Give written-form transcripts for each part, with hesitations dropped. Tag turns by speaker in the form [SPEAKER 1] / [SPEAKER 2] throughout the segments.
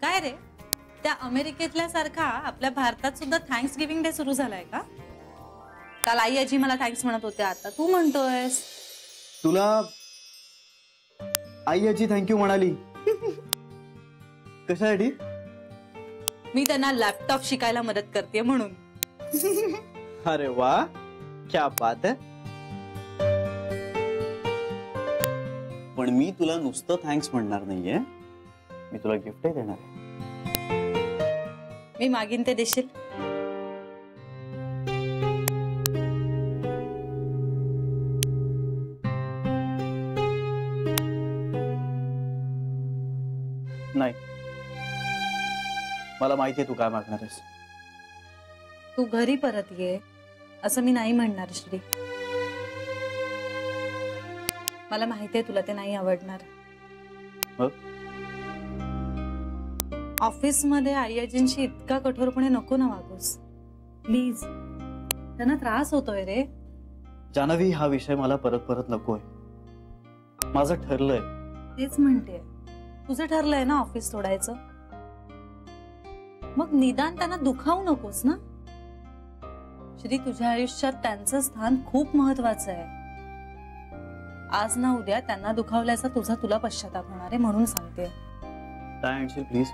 [SPEAKER 1] काय रे, त्या अमेरिकेतल्या सारखा आपल्या भारतात सुद्धा थँक्स गिव्हिंग डे सुरू झालाय का? काल आई आजी मला थँक्स म्हणत होते, आता तू म्हणतोयस.
[SPEAKER 2] तुला आई आजी थँक्यू म्हणाली कशासाठी?
[SPEAKER 1] मी त्यांना लॅपटॉप शिकायला मदत करते म्हणून.
[SPEAKER 2] अरे वा, क्या बात है. पण मी तुला नुसतं थँक्स म्हणणार नाहीये, मी तुला गिफ्टही देणार आहे.
[SPEAKER 1] मी मागीन ते देशील?
[SPEAKER 2] नाही, मला माहितीये तू काय मागणार आहेस.
[SPEAKER 1] तू घरी परत ये असं मी नाही म्हणणार श्री. मला माहितीये तुला ते नाही आवडणार. ऑफिस मध्ये आई आजींशी इतका कठोरपणे नको ना वागूस प्लीज. त्यांना त्रास होतोय रे.
[SPEAKER 2] जानवी, हा विषय मला परत परत नकोय. माझं ठरलंय.
[SPEAKER 1] तेच म्हणते, तुझं ठरलंय ना ऑफिस सोडायचं. मग निदान त्यांना दुखावू नकोस ना. श्री, तुझ्या आयुष्यात त्यांचं स्थान खूप महत्वाचं आहे. आज ना उद्या त्यांना दुखावल्याचा तुला पश्चाताप होणार आहे, म्हणून सांगते.
[SPEAKER 2] काय म्हणशील प्लीज?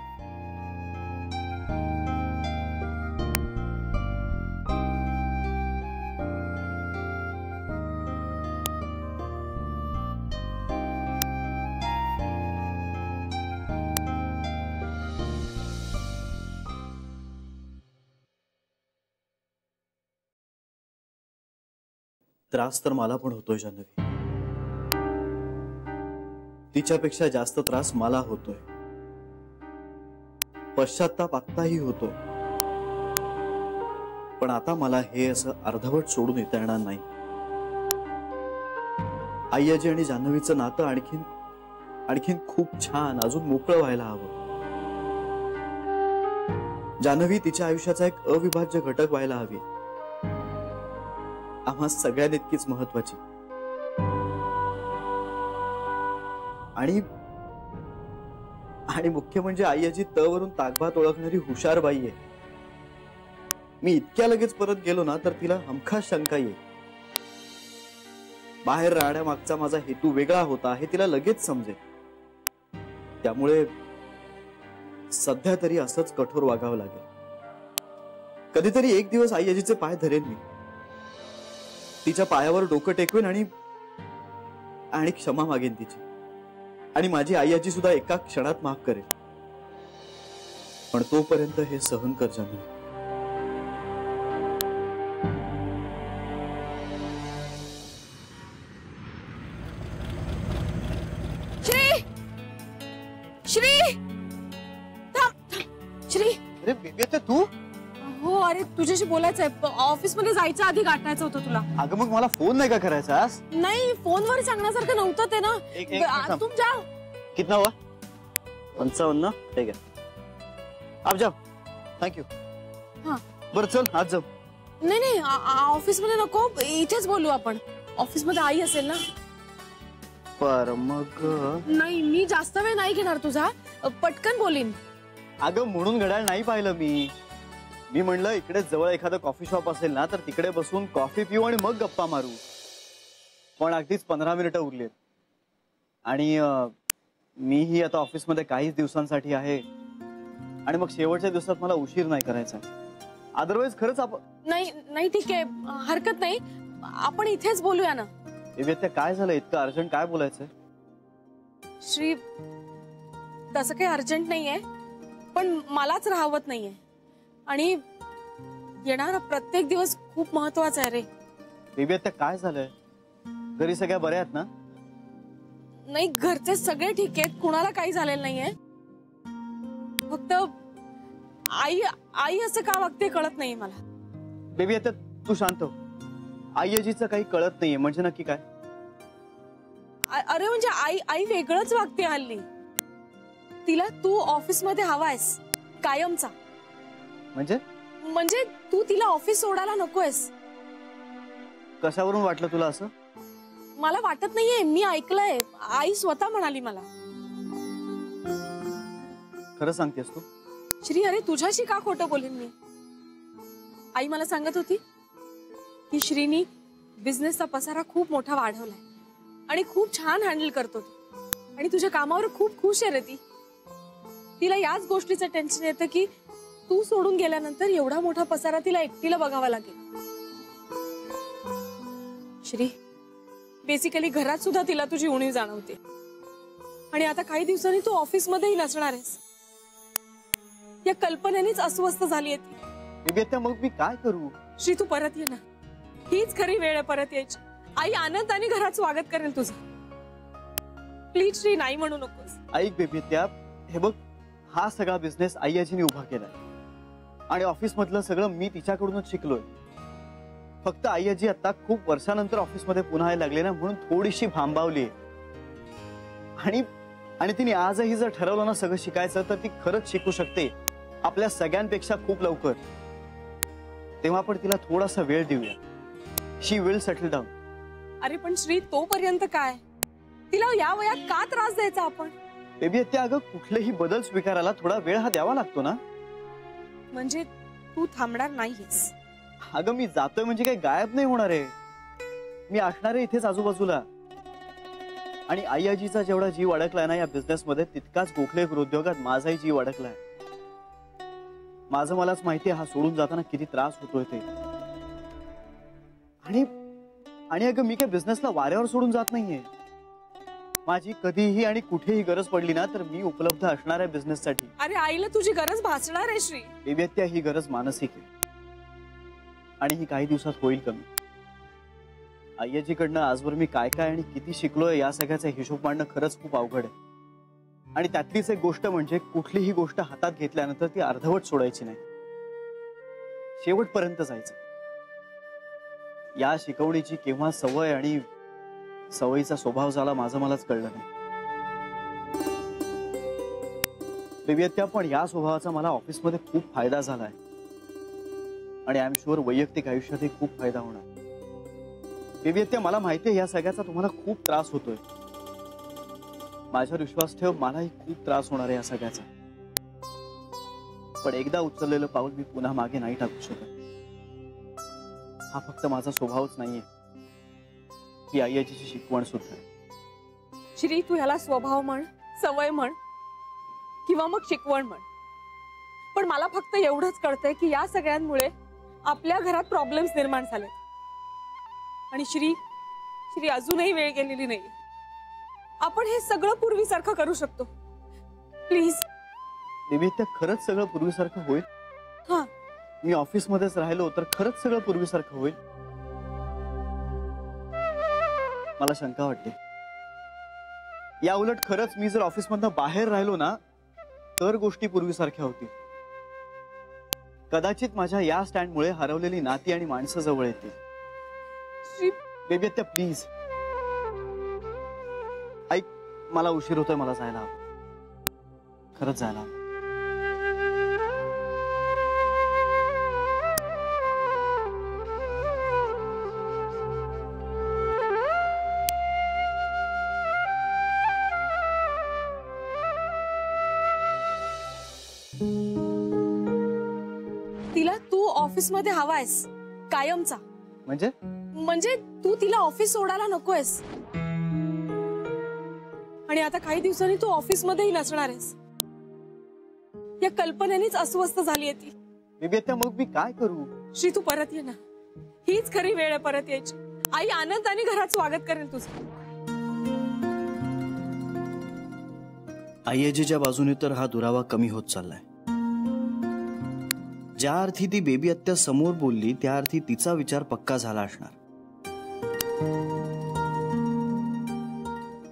[SPEAKER 2] त्रास तर मला पण होतोय जान्हवी. तिच्यापेक्षा जास्त त्रास मला होतोय. पश्चाताप आत्ताही होतोय. पण आता मला हे असं अर्धवट सोडून येता येणार नाही. आई आजी आणि जान्हवीचं नातं आणखीन खूप छान, अजून मोकळं व्हायला हवं. जान्हवी तिच्या आयुष्याचा एक अविभाज्य घटक व्हायला हवी. आम्हा सगळ्यांना इतकीच महत्वाची. आणि मुख्य म्हणजे आई आजी त वरून ताकभात ओळखणारी हुशार बाई आहे. मी इतक्या लगेच परत गेलो ना तर तिला हमखास शंका येईल. बाहेर राहण्यामागचा माझा हेतू वेगळा होता हे तिला लगेच समजेल. त्यामुळे सध्या तरी असंच कठोर वागावं लागेल. कधीतरी एक दिवस आई आजीचे पाय धरेन मी. तिच्या पायावर डोकं टेकवेन आणि क्षमा मागेन तिची. आणि माझी आई आजी सुद्धा एका क्षणात माफ करेल. पण तोपर्यंत हे सहन कर जान्हवी.
[SPEAKER 3] श्री, श्री, श्री.
[SPEAKER 2] अरे बेबी, तू?
[SPEAKER 3] हो, अरे तुझ्याशी बोलायचं आहे. ऑफिस मध्ये जायचं आधी गाठायचं होतं तुला.
[SPEAKER 2] अगं मग मला फोन नाही का करायचा आज?
[SPEAKER 3] नाही, फोनवर सांगण्यासारखं नव्हतं ते ना. तुम जाओ.
[SPEAKER 2] कितना हुआ? 55. ठीक है, आप जाओ. थँक्यू.
[SPEAKER 3] हाँ,
[SPEAKER 2] बरं चल आज जाऊ.
[SPEAKER 3] नाही नाही, ऑफिस मध्ये नको, इथेच बोलू आपण. ऑफिस मध्ये आई असेल ना.
[SPEAKER 2] पर मग
[SPEAKER 3] नाही, मी जास्त वेळ नाही घेणार तुझा. पटकन बोलीन.
[SPEAKER 2] अगं म्हणून घड्याळ नाही पाहिलं मी म्हणलं इकडे जवळ एखादं कॉफी शॉप असेल ना तर तिकडे बसून कॉफी पिऊ आणि मग गप्पा मारू. पण अगदीच 15 मिनिटं उरलीत. आणि मीही आता ऑफिसमध्ये काहीच दिवसांसाठी आहे. आणि मग शेवटच्या दिवसात मला उशीर नाही करायचा. अदरवाईज खरंच आपण
[SPEAKER 3] नाही नाही, ठीक आहे, हरकत नाही. आपण इथेच बोलूया ना.
[SPEAKER 2] ते काय झालं, इतकं अर्जंट काय बोलायचंय?
[SPEAKER 3] श्री, तसं काही अर्जंट नाहीये, पण मलाच राहवत नाहीये. आणि येणारा प्रत्येक दिवस खूप महत्वाचा आहे रे.
[SPEAKER 2] बेबी, आता काय झालंय? घरी सगळ्या बऱ्या आहेत ना?
[SPEAKER 3] नाही, घरचे सगळे ठीक आहेत, कुणाला काही झालेलं नाहीये. फक्त आई असं का वागते कळत नाहीये मला.
[SPEAKER 2] बेबी, आता तू शांत हो. आई आजीचं काही कळत नाहीये म्हणजे नक्की काय?
[SPEAKER 3] अरे म्हणजे आई वेगळंच वागते हल्ली. तिला तू ऑफिस मध्ये हवायस कायमचा. म्हणजे तू तिला ऑफिस सोडायला नकोयस.
[SPEAKER 2] कशावरून वाटलं तुला असं?
[SPEAKER 3] मला वाटत नाहीये, मी ऐकलंय. आई स्वतः म्हणाली मला.
[SPEAKER 2] खरं सांगतेस तू?
[SPEAKER 3] श्री, अरे तुझ्याशी का खोटं बोलेन मी? आई मला सांगत होती की श्रीनी बिझनेसचा पसारा खूप मोठा वाढवलाय आणि खूप छान हँडल करतो तो, आणि तुझ्या कामावर खूप खुश आहे रे ती. तिला याच गोष्टीचं टेन्शन येतं की तू सोडून गेल्यानंतर एवढा मोठा पसारा तिला एकटीला बघावा लागेल. श्री, बेसिकली घरात सुद्धा तिला तुझी उणीव जाणवते, आणि आता काही दिवसांनी तू ऑफिस मध्येही नसणार आहेस. या कल्पनेनेच अस्वस्थ झाली ती.
[SPEAKER 2] बेबी मग मी काय करू?
[SPEAKER 3] श्री, तू परत ये ना. हीच खरी वेळ आहे परत यायची. आई आनंदाने घरात स्वागत करेल तुझं. प्लीज श्री, नाही म्हणू नकोस.
[SPEAKER 2] ऐक बेबी, हे बघ, हा सगळा बिझनेस आई आजीने उभा केलाय आणि ऑफिस मधलं सगळं मी तिच्याकडूनच शिकलोय. फक्त आई आजी आता खूप वर्षानंतर ऑफिस मध्ये पुन्हा यायला लागले ना, म्हणून थोडीशी भांबावली आहे. आणि तिने आजही जर ठरवलं ना सगळं शिकायचं, तर ती खरंच शिकू शकते आपल्या सगळ्यांपेक्षा खूप लवकर. तेव्हा पण तिला थोडासा वेळ देऊया. शी विल सेटल डाऊन.
[SPEAKER 3] अरे पण श्री, तोपर्यंत काय? तिला या वयात का त्रास द्यायचा आपण?
[SPEAKER 2] बेबी, अगं कुठलेही बदल स्वीकारायला थोडा वेळ हा द्यावा लागतो ना.
[SPEAKER 3] म्हणजे तू थांबणार नाहीस?
[SPEAKER 2] अगं मी जातोय म्हणजे काही गायब नाही होणार आहे. मी असणार आहे इथेच आजूबाजूला. आणि आई आजीचा जेवढा जीव अडकलाय ना या बिझनेस मध्ये, तितकाच गोखले उद्योगात माझाही जीव अडकलाय. माझं मलाच माहितीये हा सोडून जाताना किती त्रास होतोय ते. आणि अगं मी काय बिझनेसला वाऱ्यावर सोडून जात नाहीये. माझी कधीही आणि कुठेही गरज पडली ना, तर मी उपलब्ध असणार आहे बिझनेससाठी.
[SPEAKER 3] अरे आईला तुझी गरज भासणार आहे श्री.
[SPEAKER 2] बेबी, ही गरज मानसिक आहे आणि ही काही दिवसात होईल कमी. आईजीकडनं आजवर मी काय काय आणि किती शिकलोय या सगळ्याचा हिशोब मांडणं खरंच खूप अवघड आहे. आणि त्यातलीच एक गोष्ट म्हणजे कुठलीही गोष्ट हातात घेतल्यानंतर ती अर्धवट सोडायची नाही, शेवटपर्यंत जायचं. या शिकवणीची केव्हा सवय आणि सवयीचा स्वभाव झाला माझं मलाच कळलं नाही. बेबी, पण या स्वभावाचा मला ऑफिसमध्ये खूप फायदा झालाय आणि आय एम शुअर वैयक्तिक आयुष्यातही खूप फायदा होणार. बेबी, मला माहितीये या सगळ्याचा तुम्हाला खूप त्रास होतोय. माझ्यावर विश्वास ठेव, मलाही खूप त्रास होणार आहे या सगळ्याचा. पण एकदा उचललेलं पाऊल मी पुन्हा मागे नाही टाकू शकत. हा फक्त माझा स्वभावच नाहीये, ही आई आजीची शिकवण सुद्धा आहे.
[SPEAKER 3] श्री, तू ह्याला स्वभाव म्हण, सवय म्हण, किंवा मग शिकवण म्हण, पण मला फक्त एवढंच कळतंय की या सगळ्यांमुळे आपल्या घरात प्रॉब्लेम्स निर्माण झाले. आणि श्री, अजूनही वेळ गेलेली नाही. आपण हे सगळं पूर्वीसारखं करू शकतो. प्लीज
[SPEAKER 2] बेबी, खरंच सगळं पूर्वीसारखं होईल.
[SPEAKER 3] हा,
[SPEAKER 2] मी ऑफिस मध्येच राहिलो तर खरंच सगळं पूर्वीसारखं होईल. मला शंका वाटते. या उलट खरंच मी जर ऑफिस मधनं बाहेर राहिलो ना, तर गोष्टी पूर्वीसारख्या होतील. कदाचित माझ्या या स्टँडमुळे हरवलेली नाती आणि माणसं जवळ येतील. बेबी, प्लीज ऐक, मला उशीर होतोय, मला जायला हवं, खरंच जायला हवं.
[SPEAKER 3] तिला तू ऑफिस मध्ये हवायस कायमचा. म्हणजे तू तिला ऑफिस सोडायला नकोयस. आणि आता काही दिवसांनी तू ऑफिस मध्येही नसणार आहेस. या कल्पनेनेच अस्वस्थ झाली ती.
[SPEAKER 2] बेबी, मग मी काय करू?
[SPEAKER 3] श्री, तू परत ये ना. हीच खरी वेळ आहे परत यायची. आई आनंदाने घरात स्वागत करेल तुझं.
[SPEAKER 2] आई आजीच्या बाजूने तर हा दुरावा कमी होत चाललाय. ज्या अर्थी ती बेबी आत्या समोर बोलली, त्या अर्थी तिचा विचार पक्का झाला असणार.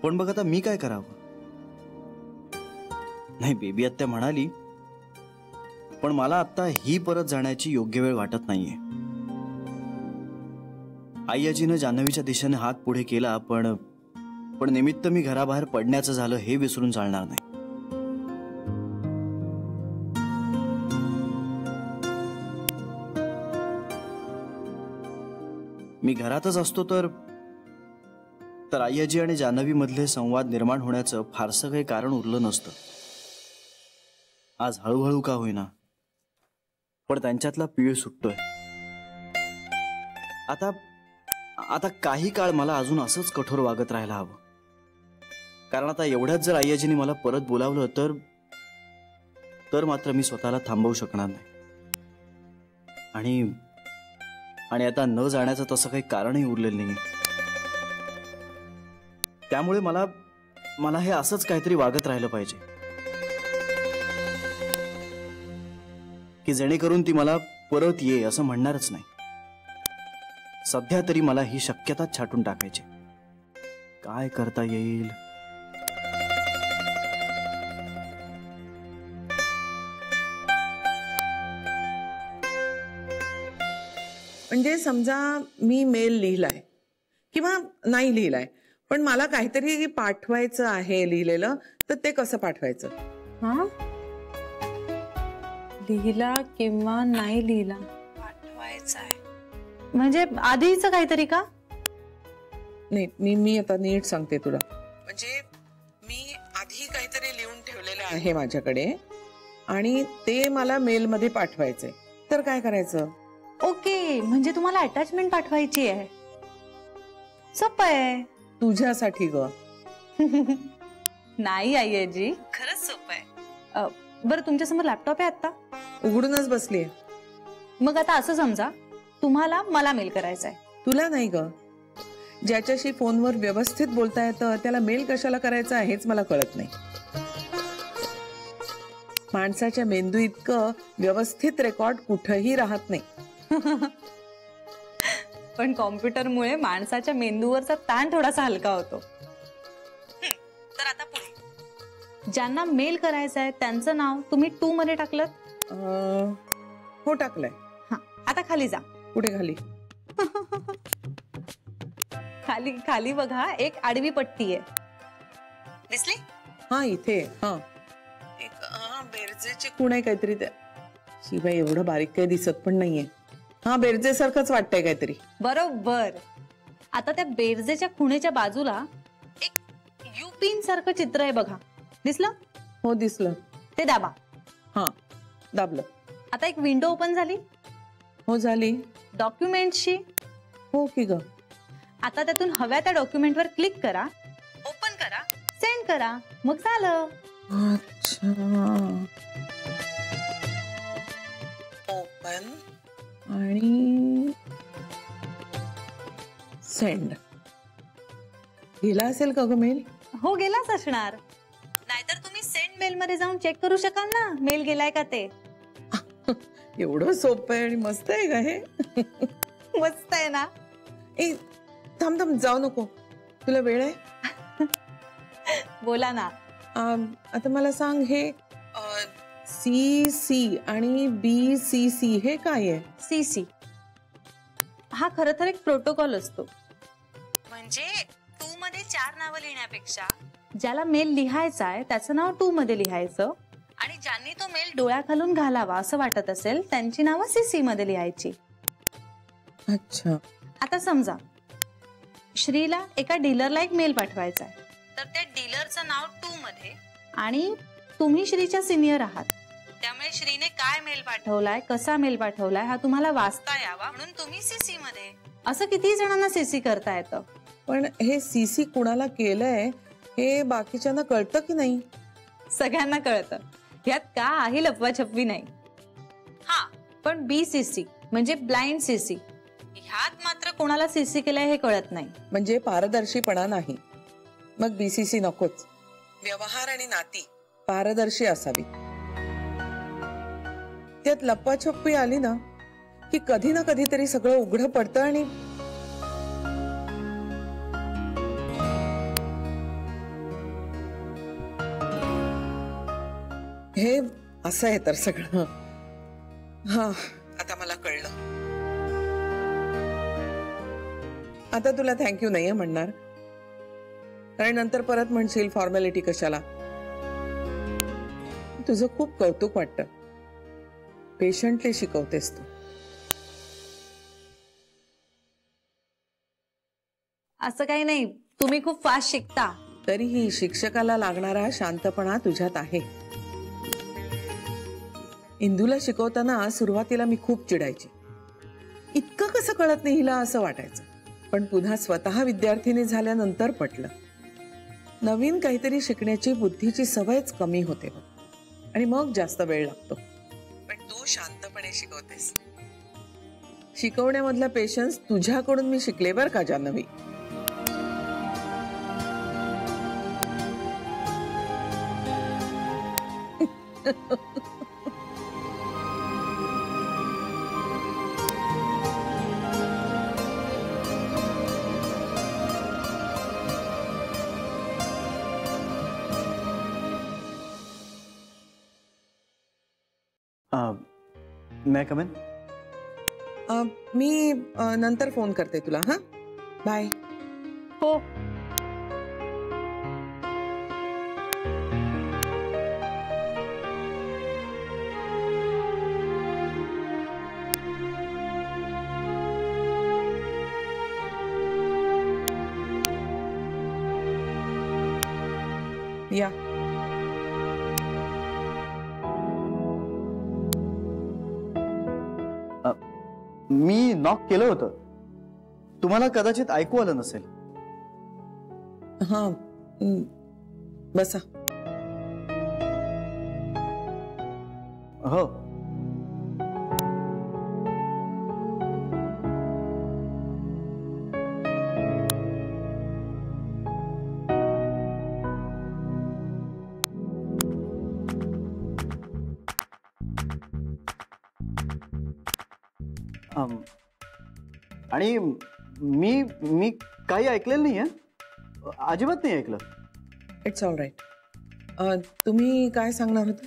[SPEAKER 2] पण बघ आता मी काय करावं? नाही, बेबी आत्या म्हणाली, पण मला आता ही परत जाण्याची योग्य वेळ वाटत नाहीये. आई आजीनं जान्हवीच्या दिशेने हात पुढे केला, पण निमित्त मी घराबाहेर पडण्याचं झालं हे विसरून चालणार नाही. मी घरातच असतो तर आई आजी आणि जान्हवी मधले संवाद निर्माण होण्याचं फारसं काही कारण उरलं नसतं. आज हळूहळू का होईना पण त्यांच्यातला पीळ सुटतोय. आता आता काही काळ मला अजून असंच कठोर वागत राहायला हवं. कारण आता एवढ्यात जर आईजीने मला परत बोलावलं तर मात्र मी स्वतःला थांबवू शकणार नाही. आणि आता न जाण्याचं तसं काही कारणही उरलेलं नाही. त्यामुळे मला हे असंच काहीतरी वागत राहिलं पाहिजे की जेणेकरून ती मला परत ये असं म्हणणारच नाही. सध्या तरी मला ही शक्यताच छाटून टाकायची. काय करता येईल?
[SPEAKER 4] म्हणजे समजा मी मेल लिहिलाय किंवा नाही लिहिलाय पण मला काहीतरी पाठवायचं आहे लिहिलेलं, तर ते कसं पाठवायचं?
[SPEAKER 1] हा, लिहिला किंवा नाही लिहिला
[SPEAKER 4] पाठवायचं आहे
[SPEAKER 1] म्हणजे आधीच काहीतरी का?
[SPEAKER 4] नाही, मी आता नीट सांगते तुला. म्हणजे मी आधी काहीतरी लिहून ठेवलेलं आहे माझ्याकडे आणि ते मला मेल मध्ये पाठवायचंय, तर काय करायचं?
[SPEAKER 1] ओके, म्हणजे तुम्हाला अटॅचमेंट पाठवायची आहे. सोपं आहे.
[SPEAKER 4] तुझ्यासाठी ग.
[SPEAKER 1] नाही आईजी, खरंच सोपं आहे. बरं, तुमच्यासमोर लॅपटॉप आहे आता?
[SPEAKER 4] उघडूनच बसलीये.
[SPEAKER 1] मग आता असं समजा तुम्हाला मला मेल करायचा आहे.
[SPEAKER 4] तुला नाही ग, ज्याच्याशी फोनवर व्यवस्थित बोलता येतं त्याला मेल कशाला करायचा हेच मला कळत नाही. माणसाच्या मेंदू इतकं व्यवस्थित रेकॉर्ड कुठंही राहत नाही.
[SPEAKER 1] पण कॉम्प्युटरमुळे माणसाच्या मेंदूवरचा ताण थोडासा हलका होतो. तर आता पुढे ज्यांना मेल करायचा आहे त्यांचं नाव तुम्ही 2 मध्ये टाकलं?
[SPEAKER 4] हो, टाकलंय.
[SPEAKER 1] हा, आता खाली जा.
[SPEAKER 4] कुठे खाली?
[SPEAKER 1] खाली खाली बघा, एक आडवी पट्टी आहे, दिसली?
[SPEAKER 4] हा, इथे. हा, एक बेरजेचे खूण आहे काहीतरी. त्या शिवाय एवढं बारीक काही दिसत पण नाहीये. हा, बेरजे सारखंच वाटतंय काहीतरी.
[SPEAKER 1] बरोबर. आता त्या बेरजेच्या खुणेच्या बाजूला एक युपिन सारखं चित्र आहे बघा, दिसलं?
[SPEAKER 4] हो, दिसलं.
[SPEAKER 1] ते दाबा.
[SPEAKER 4] हा, दाबलं.
[SPEAKER 1] आता एक विंडो ओपन झाली?
[SPEAKER 4] हो, झाली.
[SPEAKER 1] डॉक्युमेंटची?
[SPEAKER 4] हो की ग.
[SPEAKER 1] आता त्यातून हव्या त्या डॉक्युमेंटवर क्लिक करा, ओपन करा, सेंड करा, मग झालं.
[SPEAKER 4] अच्छा, ओपन आणि सेंड. गेला असेल का ग मेल?
[SPEAKER 1] हो, गेलाच असणार. नाहीतर तुम्ही सेंड मेल मध्ये जाऊन चेक करू शकाल ना मेल गेलाय का ते.
[SPEAKER 4] एवढं सोपं आहे आणि मस्त आहे का हे?
[SPEAKER 1] मस्त आहे ना?
[SPEAKER 4] ए, थांब थांब, जाऊ नको. तुला वेळ आहे?
[SPEAKER 1] बोला ना.
[SPEAKER 4] आता मला सांग, हे CC आणि BCC हे काय आहे?
[SPEAKER 1] CC हा खरं तर एक प्रोटोकॉल असतो. म्हणजे 2 मध्ये 4 नावं लिहिण्यापेक्षा ज्याला मेल लिहायचा आहे त्याचं नाव 2 मध्ये लिहायचं आणि ज्यांनी तो मेल डोळ्याखालून घालावा असं वाटत असेल त्यांची नावं CC मध्ये लिहायची.
[SPEAKER 4] अच्छा.
[SPEAKER 1] आता समजा श्रीला एका डीलरला एक मेल पाठवायचा आहे, तर त्या डीलरचं नाव 2 मध्ये आणि तुम्ही श्रीच्या सिनियर आहात, त्यामुळे श्रीने काय मेल पाठवलाय, कसा मेल पाठवलाय हा तुम्हाला वाचता यावा म्हणून तुम्ही CC मध्ये. असं किती जणांना CC करता येतं.
[SPEAKER 4] पण हे CC कुणाला केलंय हे बाकीच्यांना कळतं की नाही?
[SPEAKER 1] सगळ्यांना कळतं, यात काही लपवाछपवी नाही. हा, पण BCC म्हणजे ब्लाइंड CC ह्यात मात्र कोणाला CC केलंय हे कळत नाही.
[SPEAKER 4] म्हणजे पारदर्शीपणा नाही. मग BCC नकोच. व्यवहार आणि नाती पारदर्शी असावी. त्यात लपवाछपवी आली ना की कधी ना कधीतरी सगळं उघडं पडतं आणि हे असं आहे तर सगळं. हा, आता मला कळलं. आता तुला थँक्यू नाहीये म्हणणार, कारण नंतर परत म्हणशील फॉर्मॅलिटी कशाला. तुझं खूप कौतुक वाटतं. पेशंटली शिकवतेस तू.
[SPEAKER 1] असं काही नाही, तुम्ही खूप फास्ट शिकता.
[SPEAKER 4] तरीही शिक्षकाला लागणारा शांतपणा तुझ्यात आहे. इंदूला शिकवताना सुरुवातीला मी खूप चिडायची. इतकं कसं कळत नाही हिला असं वाटायचं. पण पुन्हा स्वतः विद्यार्थिनी झाल्यानंतर पटलं, नवीन काहीतरी शिकण्याची बुद्धीची सवयच कमी होते बघ, आणि मग जास्त वेळ लागतो. पण तू शांतपणे शिकवतेस. शिकवण्यामधला पेशन्स तुझ्याकडून मी शिकले बर का जान्हवी.
[SPEAKER 2] मैं कम इन?
[SPEAKER 4] मी नंतर फोन करते तुला. हा, बाय.
[SPEAKER 1] हो.
[SPEAKER 4] या.
[SPEAKER 2] मी नॉक केलं होतं, तुम्हाला कदाचित ऐकू आलं नसेल.
[SPEAKER 4] हा, बसा.
[SPEAKER 2] हो. आणि मी मी काही ऐकलेलं नाहीये, अजिबात नाही ऐकलं.
[SPEAKER 4] It's all right. तुम्ही काय सांगणार होते?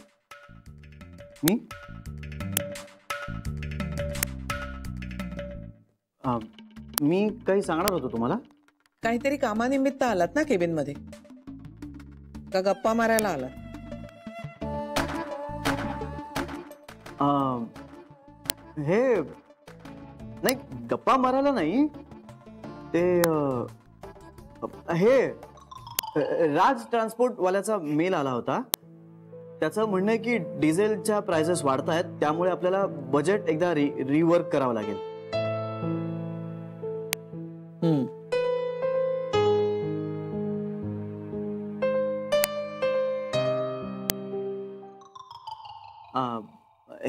[SPEAKER 2] मी काही सांगणार होतो तुम्हाला.
[SPEAKER 4] काहीतरी कामानिमित्त आलात ना केबिन मध्ये, का गप्पा मारायला आलात?
[SPEAKER 2] हे नाही, गप्पा मारायला नाही, ते हे राज ट्रान्सपोर्ट वाल्याचा मेल आला होता. त्याचं म्हणणं आहे की डिझेलच्या प्राइसेस वाढत आहेत, त्यामुळे आपल्याला बजेट एकदा रिवर्क करावं लागेल.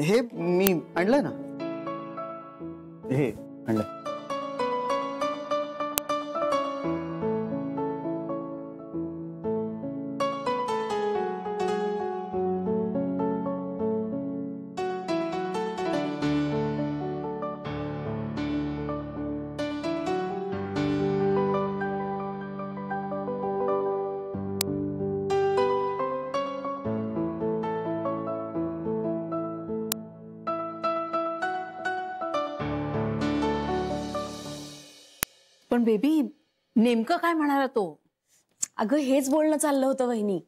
[SPEAKER 2] हे मी आणलंय ना, हे आणलंय.
[SPEAKER 1] पण बेबी, नेमकं काय म्हणाला तो?
[SPEAKER 3] अगं हेच बोलणं चाललं होतं वहिनी.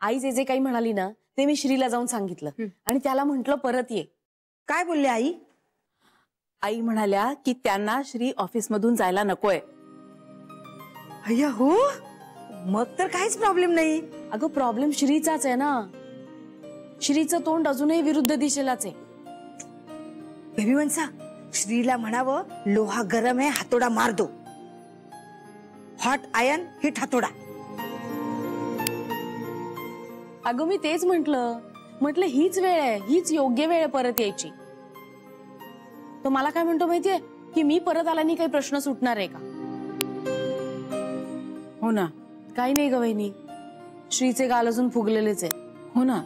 [SPEAKER 3] आई जे जे काही म्हणाली ना ते मी श्रीला जाऊन सांगितलं आणि त्याला म्हंटल परत ये.
[SPEAKER 5] काय बोलले आई?
[SPEAKER 1] आई म्हणाल्या की त्यांना श्री ऑफिस मधून जायला नकोय.
[SPEAKER 5] अय्या हो, मग तर काहीच प्रॉब्लेम नाही.
[SPEAKER 3] अगं प्रॉब्लेम श्रीचाच आहे ना. श्रीचं तोंड अजूनही विरुद्ध दिशेलाच आहे.
[SPEAKER 5] बेबी वंसा, श्रीला म्हणावं लोहा गरम आहे, हातोडा मार दो. हॉट आयर्न हिट हातोडा.
[SPEAKER 3] अगं मी तेच म्हटलं हीच वेळ आहे, हीच योग्य वेळ आहे परत यायची. तो मला काय म्हणतो माहितीये की मी परत आल्याने काही प्रश्न सुटणार आहे का?
[SPEAKER 1] हो ना.
[SPEAKER 3] काही नाही ग वहिनी, श्रीचे गाल अजून फुगलेलेच आहे.
[SPEAKER 1] हो ना,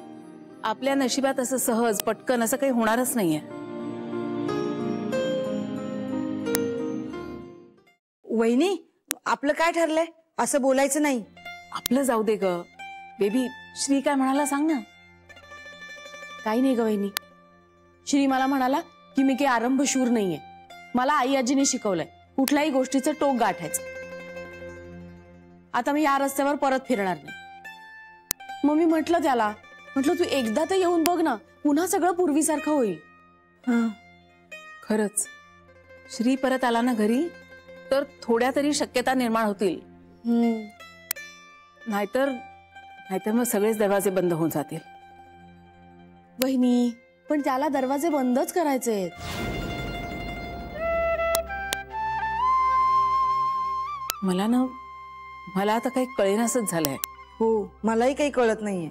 [SPEAKER 1] आपल्या नशिबात असं सहज पटकन असं काही होणारच नाहीये.
[SPEAKER 5] वहिनी, आपलं काय ठरलंय? असं बोलायचं नाही.
[SPEAKER 1] आपलं जाऊ दे ग बेबी. श्री काय म्हणाला सांग ना.
[SPEAKER 3] काही नाही ग वहिनी, श्री मला म्हणाला की मी काही आरंभशूर नाहीये. मला आई आजीने शिकवलंय कुठल्याही गोष्टीचं टोक गाठायचं. आता मी या रस्त्यावर परत फिरणार नाही. मग मी म्हटलं त्याला, म्हटलं तू एकदा तर येऊन बघ ना, पुन्हा सगळं पूर्वीसारखं होईल.
[SPEAKER 1] खरंच श्री परत आला ना घरी तर थोड्या तरी शक्यता निर्माण होतील. नाहीतर मग सगळेच दरवाजे बंद होऊन जातील.
[SPEAKER 3] वहिनी पण त्याला दरवाजे बंदच करायचे आहेत.
[SPEAKER 6] मला आता काही कळेनासच झालंय.
[SPEAKER 5] हो, मलाही काही कळत नाहीये.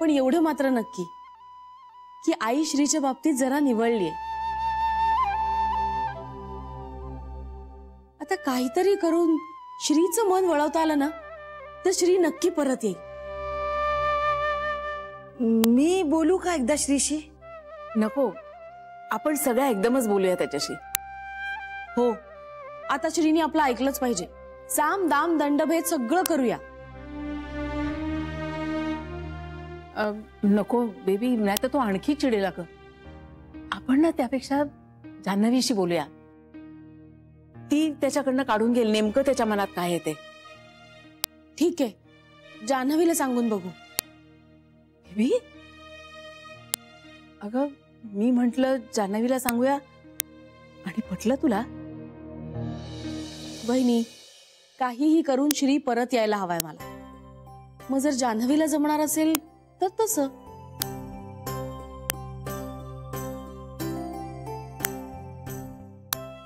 [SPEAKER 3] पण एवढं मात्र नक्की की आई श्रीच्या बाबतीत जरा निवळलीये. आता काहीतरी करून श्रीचं मन वळवता आलं ना तर श्री नक्की परत येईल.
[SPEAKER 5] मी बोलू का एकदा श्रीशी?
[SPEAKER 6] नको, आपण सगळ्या एकदमच बोलूया त्याच्याशी.
[SPEAKER 3] हो, आता श्रीने आपलं ऐकलंच पाहिजे. साम दाम दंडभेद सगळं करूया.
[SPEAKER 6] नको बेबी, नाही तर तो आणखी चिडेल ग. आपण ना त्यापेक्षा जान्हवीशी बोलूया. ती त्याच्याकडनं काढून घेईल नेमकं त्याच्या मनात काय येते.
[SPEAKER 3] ठीक आहे, जान्हवीला सांगून बघू.
[SPEAKER 6] बेबी, अगं मी म्हंटल जान्हवीला सांगूया आणि पटलं तुला?
[SPEAKER 3] बहिणी, काहीही करून श्री परत यायला हवाय मला. मग जर जान्हवीला जमणार असेल तर तसं.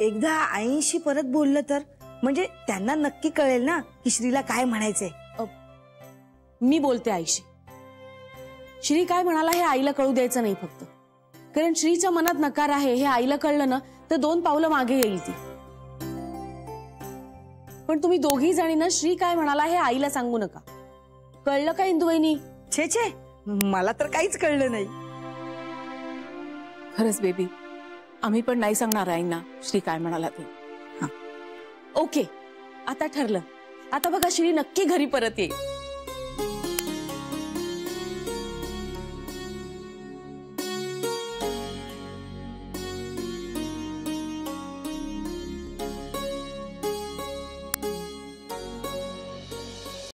[SPEAKER 5] एकदा आईशी परत बोललं तर म्हणजे त्यांना नक्की कळेल ना की श्रीला काय म्हणायचंय.
[SPEAKER 3] मी बोलते आईशी. श्री काय म्हणाला हे आईला कळू द्यायचं नाही फक्त. कारण श्रीच्या मनात नकार आहे हे आईला कळलं ना तर 2 पावलं मागे येईल ती. पण तुम्ही दोघी जणी ना श्री काय म्हणाला हे आईला सांगू नका. कळलं का इंदुवहिनी?
[SPEAKER 5] छे छे, मला तर काहीच कळलं नाही.
[SPEAKER 6] खरंच बेबी, आम्ही पण नाही सांगणार आईंना श्री काय म्हणाला ते.
[SPEAKER 3] ओके, आता ठरलं. आता बघा श्री नक्की घरी परत येईल.